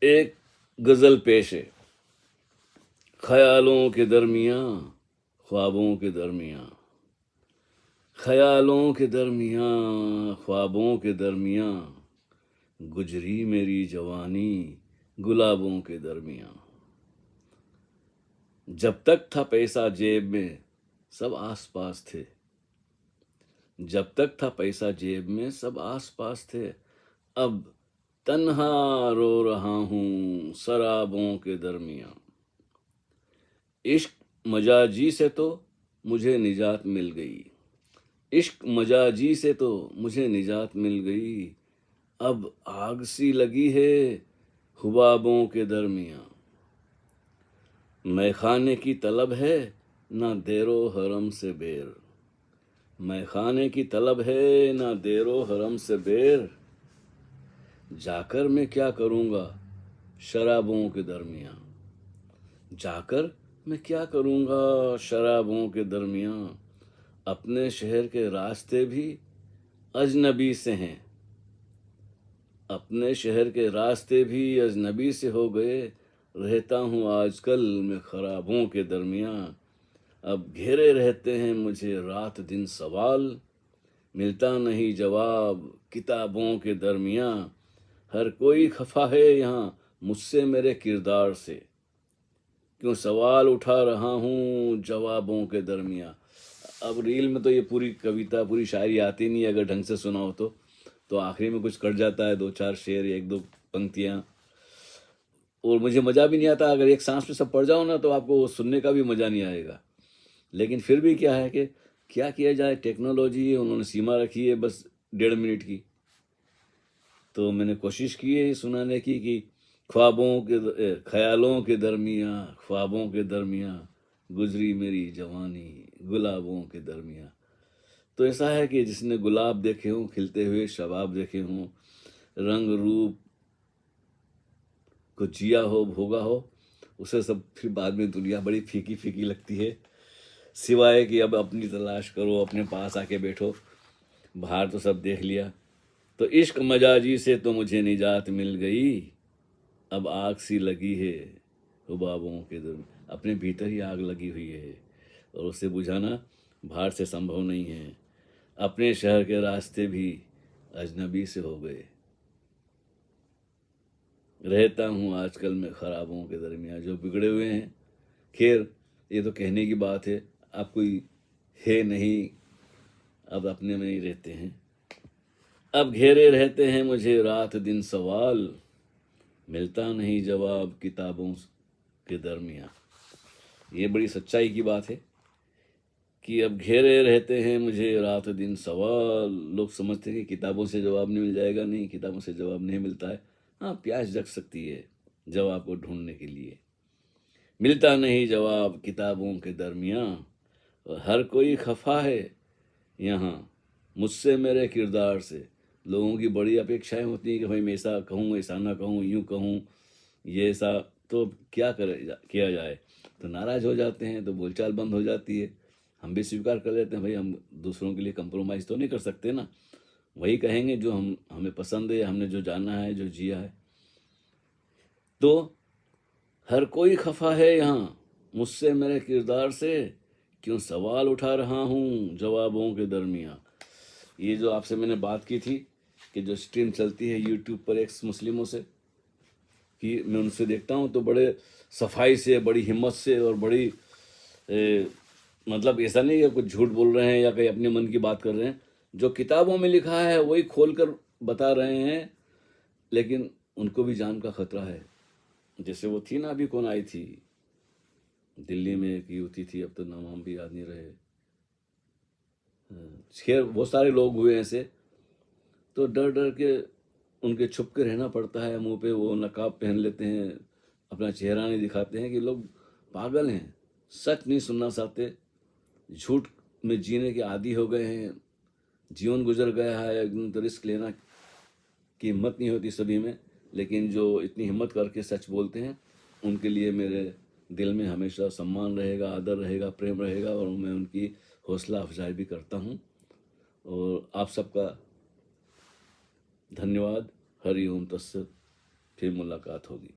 एक गज़ल पेश है। ख्यालों के दरमियाँ ख्वाबों के दरमियाँ, ख्यालों के दरमियाँ ख्वाबों के दरमियाँ, गुजरी मेरी जवानी गुलाबों के दरमियाँ। जब तक था पैसा जेब में सब आस पास थे, जब तक था पैसा जेब में सब आस पास थे। अब तन्हा रो रहा हूँ शराबों के दरमियाँ। इश्क मजाजी से तो मुझे निजात मिल गई, इश्क मजाजी से तो मुझे निजात मिल गई। अब आग सी लगी है हुबाबों के दरमियाँ। मैखाने की तलब है ना देरो हरम से बेर, मैखाने की तलब है ना देरो हरम से बेर। जाकर मैं क्या करूँगा शराबों के दरमियाँ, जाकर मैं क्या करूँगा शराबों के दरमियाँ। अपने शहर के रास्ते भी अजनबी से हैं, अपने शहर के रास्ते भी अजनबी से हो गए। रहता हूँ आजकल मैं खराबों के दरमियाँ। अब घेरे रहते हैं मुझे रात दिन सवाल, मिलता नहीं जवाब किताबों के दरमियाँ। हर कोई खफा है यहाँ मुझसे मेरे किरदार से, क्यों सवाल उठा रहा हूँ जवाबों के दरमियाँ। अब रील में तो ये पूरी कविता पूरी शायरी आती नहीं, अगर ढंग से सुना हो तो आखिरी में कुछ कट जाता है, दो चार शेर एक दो पंक्तियाँ, और मुझे मज़ा भी नहीं आता। अगर एक सांस में सब पढ़ जाओ ना तो आपको सुनने का भी मज़ा नहीं आएगा। लेकिन फिर भी क्या है कि क्या किया जाए, टेक्नोलॉजी उन्होंने सीमा रखी है बस 1.5 मिनट की। तो मैंने कोशिश की है सुनाने की कि ख्वाबों के ख्यालों के दरमियाँ ख्वाबों के दरमियाँ, गुजरी मेरी जवानी गुलाबों के दरमियाँ। तो ऐसा है कि जिसने गुलाब देखे हों खिलते हुए, शबाब देखे हों, रंग रूप को जिया हो भोगा हो, उसे सब फिर बाद में दुनिया बड़ी फीकी फीकी लगती है, सिवाय कि अब अपनी तलाश करो, अपने पास आके बैठो। बाहर तो सब देख लिया। तो इश्क मजाजी से तो मुझे निजात मिल गई, अब आग सी लगी है हुबाबों के दर। अपने भीतर ही आग लगी हुई है और उसे बुझाना बाहर से संभव नहीं है। अपने शहर के रास्ते भी अजनबी से हो गए। रहता हूँ आजकल मैं खराबों के दरमियाँ, जो बिगड़े हुए हैं। खैर ये तो कहने की बात है, आप कोई है नहीं, अब अपने में ही रहते हैं। अब घेरे रहते हैं मुझे रात दिन सवाल, मिलता नहीं जवाब किताबों के दरमियाँ। ये बड़ी सच्चाई की बात है कि अब घेरे रहते हैं मुझे रात दिन सवाल। लोग समझते हैं कि किताबों से जवाब नहीं मिल जाएगा, नहीं, किताबों से जवाब नहीं मिलता है। हाँ, प्यास जग सकती है जवाब को ढूंढने के लिए, मिलता नहीं जवाब किताबों के दरमियाँ। और हर कोई खफा है यहाँ मुझसे मेरे किरदार से। लोगों की बड़ी अपेक्षाएं होती हैं कि भाई मैं ऐसा कहूँ ऐसा ना कहूँ, यूँ कहूँ ये ऐसा, तो क्या किया जाए, तो नाराज़ हो जाते हैं, तो बोलचाल बंद हो जाती है। हम भी स्वीकार कर लेते हैं, भाई हम दूसरों के लिए कंप्रोमाइज़ तो नहीं कर सकते ना, वही कहेंगे जो हमें पसंद है, हमने जो जाना है, जो जिया है। तो हर कोई खफा है यहाँ मुझसे मेरे किरदार से, क्यों सवाल उठा रहा हूँ जवाबों के दरमियाँ। ये जो आपसे मैंने बात की थी कि जो स्ट्रीम चलती है यूट्यूब पर एक्स मुस्लिमों से, कि मैं उनसे देखता हूँ तो बड़े सफाई से, बड़ी हिम्मत से और बड़ी मतलब ऐसा नहीं कि कुछ झूठ बोल रहे हैं या कहीं अपने मन की बात कर रहे हैं, जो किताबों में लिखा है वही खोल कर बता रहे हैं। लेकिन उनको भी जान का खतरा है। जैसे वो थी ना, अभी कौन आई थी दिल्ली में, एक युवती थी, अब तो नाम भी याद नहीं रहे। खैर बहुत सारे लोग हुए ऐसे, तो डर डर के उनके छुप के रहना पड़ता है। मुंह पे वो नकाब पहन लेते हैं, अपना चेहरा नहीं दिखाते हैं कि लोग पागल हैं, सच नहीं सुनना चाहते, झूठ में जीने के आदी हो गए हैं, जीवन गुजर गया है, एकदम तो रिस्क लेना की हिम्मत नहीं होती सभी में। लेकिन जो इतनी हिम्मत करके सच बोलते हैं उनके लिए मेरे दिल में हमेशा सम्मान रहेगा, आदर रहेगा, प्रेम रहेगा, और मैं उनकी हौसला अफजाई भी करता हूँ। और आप सबका धन्यवाद। हरि ओम तत्सत। फिर मुलाकात होगी।